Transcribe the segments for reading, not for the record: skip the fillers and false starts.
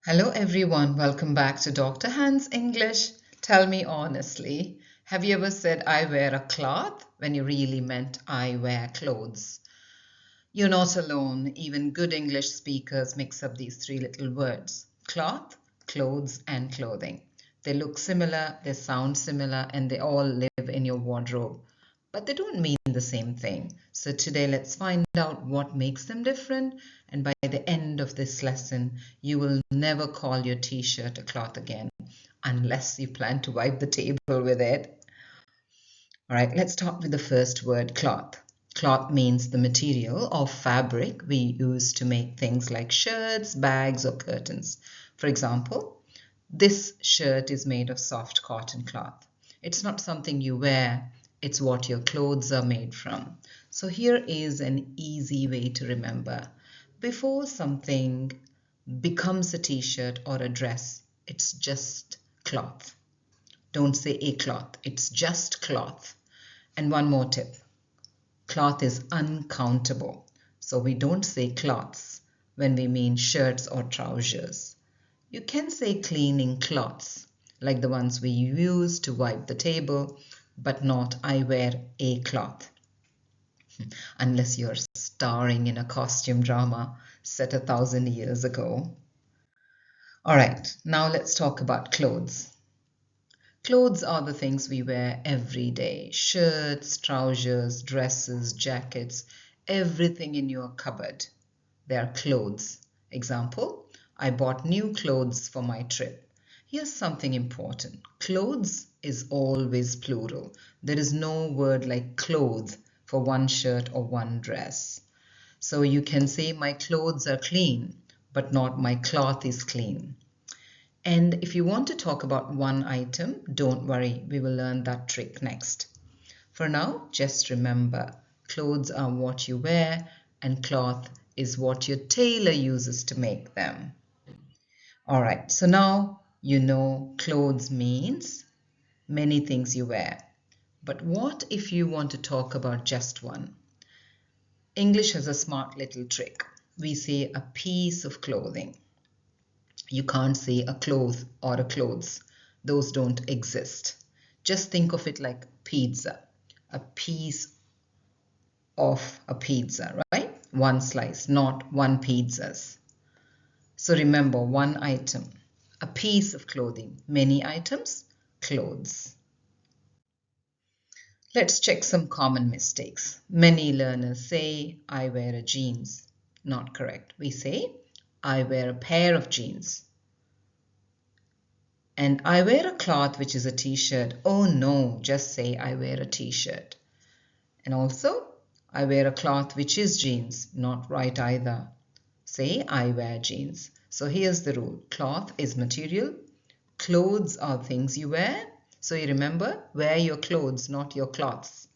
Hello everyone, welcome back to Dr. Han's English. Tell me honestly, have you ever said I wear a cloth when you really meant I wear clothes? You're not alone, even good English speakers mix up these three little words: cloth, clothes, and clothing. They look similar, they sound similar, and they all live in your wardrobe. But they don't mean the same thing. So today let's find out what makes them different. And by the end of this lesson, you will never call your t-shirt a cloth again, unless you plan to wipe the table with it. All right, let's start with the first word, cloth. Cloth means the material or fabric we use to make things like shirts, bags, or curtains. For example, this shirt is made of soft cotton cloth. It's not something you wear, it's what your clothes are made from. So here is an easy way to remember. Before something becomes a t-shirt or a dress, it's just cloth. Don't say a cloth, it's just cloth. And one more tip, cloth is uncountable. So we don't say cloths when we mean shirts or trousers. You can say cleaning cloths, like the ones we use to wipe the table, but not I wear a cloth. Unless you're starring in a costume drama set 1,000 years ago. All right, now let's talk about clothes. Clothes are the things we wear every day. Shirts, trousers, dresses, jackets, everything in your cupboard. They are clothes. Example, I bought new clothes for my trip. Here's something important. Clothes is always plural. There is no word like clothes for one shirt or one dress. So you can say my clothes are clean, but not my cloth is clean. And if you want to talk about one item, don't worry, we will learn that trick next. For now, just remember, clothes are what you wear and cloth is what your tailor uses to make them. All right, so now you know clothes means many things you wear. But what if you want to talk about just one? English has a smart little trick. We say a piece of clothing. You can't say a cloth or a clothes. Those don't exist. Just think of it like pizza, a piece of a pizza, right? One slice, not one pizzas. So remember, one item, a piece of clothing, many items, clothes. Let's check some common mistakes. Many learners say, I wear a jeans. Not correct. We say, I wear a pair of jeans. And I wear a cloth which is a t-shirt. Oh no, just say I wear a t-shirt. And also, I wear a cloth which is jeans. Not right either. Say I wear jeans. So here's the rule. Cloth is material. Clothes are things you wear. So you remember, wear your clothes, not your cloths.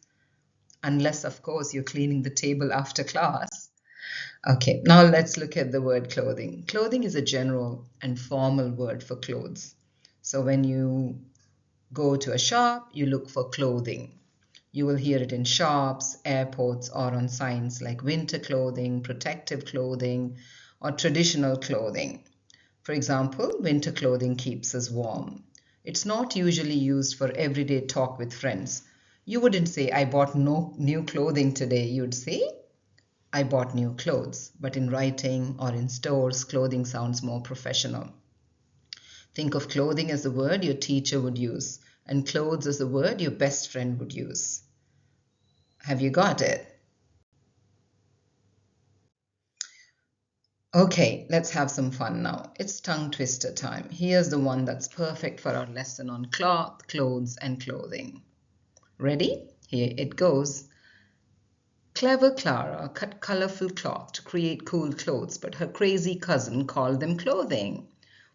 Unless, of course, you're cleaning the table after class. Okay, now let's look at the word clothing. Clothing is a general and formal word for clothes. So when you go to a shop, you look for clothing. You will hear it in shops, airports, or on signs like winter clothing, protective clothing, or traditional clothing. For example, winter clothing keeps us warm. It's not usually used for everyday talk with friends. You wouldn't say, I bought no new clothing today. You'd say, I bought new clothes. But in writing or in stores, clothing sounds more professional. Think of clothing as the word your teacher would use, and clothes as the word your best friend would use. Have you got it? Okay, let's have some fun now. It's tongue twister time. Here's the one that's perfect for our lesson on cloth, clothes, and clothing. Ready? Here it goes. Clever Clara cut colorful cloth to create cool clothes, but her crazy cousin called them clothing.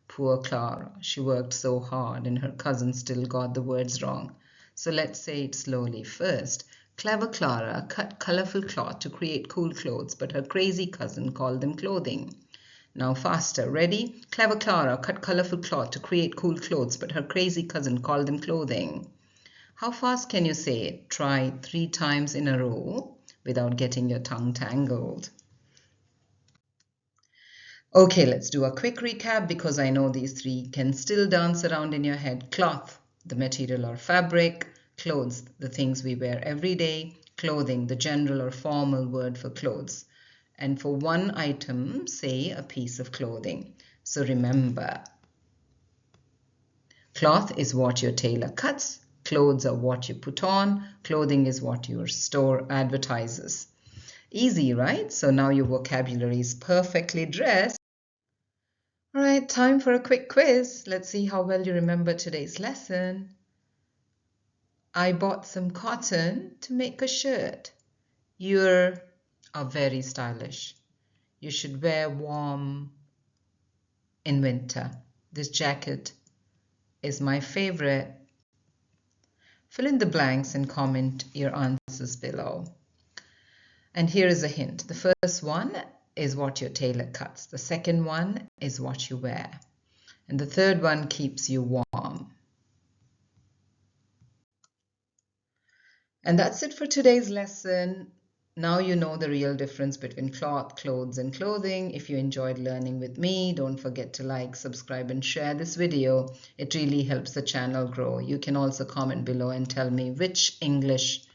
Poor Clara, she worked so hard and her cousin still got the words wrong. So let's say it slowly first. Clever Clara cut colorful cloth to create cool clothes, but her crazy cousin called them clothing. Now faster, ready? Clever Clara cut colorful cloth to create cool clothes, but her crazy cousin called them clothing. How fast can you say it? Try 3 times in a row without getting your tongue tangled. Okay, let's do a quick recap because I know these three can still dance around in your head. Cloth, the material or fabric. Clothes, the things we wear every day. Clothing, the general or formal word for clothes. And for one item, say a piece of clothing. So remember, cloth is what your tailor cuts. Clothes are what you put on. Clothing is what your store advertises. Easy, right? So now your vocabulary is perfectly dressed. All right, time for a quick quiz. Let's see how well you remember today's lesson. I bought some cotton to make a shirt. You are very stylish. You should wear warm in winter. This jacket is my favorite. Fill in the blanks and comment your answers below. And here is a hint. The first one is what your tailor cuts. The second one is what you wear. And the third one keeps you warm. And that's it for today's lesson. Now you know the real difference between cloth, clothes, and clothing. If you enjoyed learning with me, don't forget to like, subscribe, and share this video. It really helps the channel grow. You can also comment below and tell me which English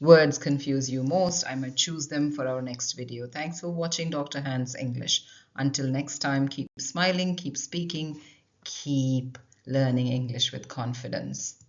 words confuse you most. I might choose them for our next video. Thanks for watching Dr. Han's English. Until next time, keep smiling, keep speaking, keep learning English with confidence.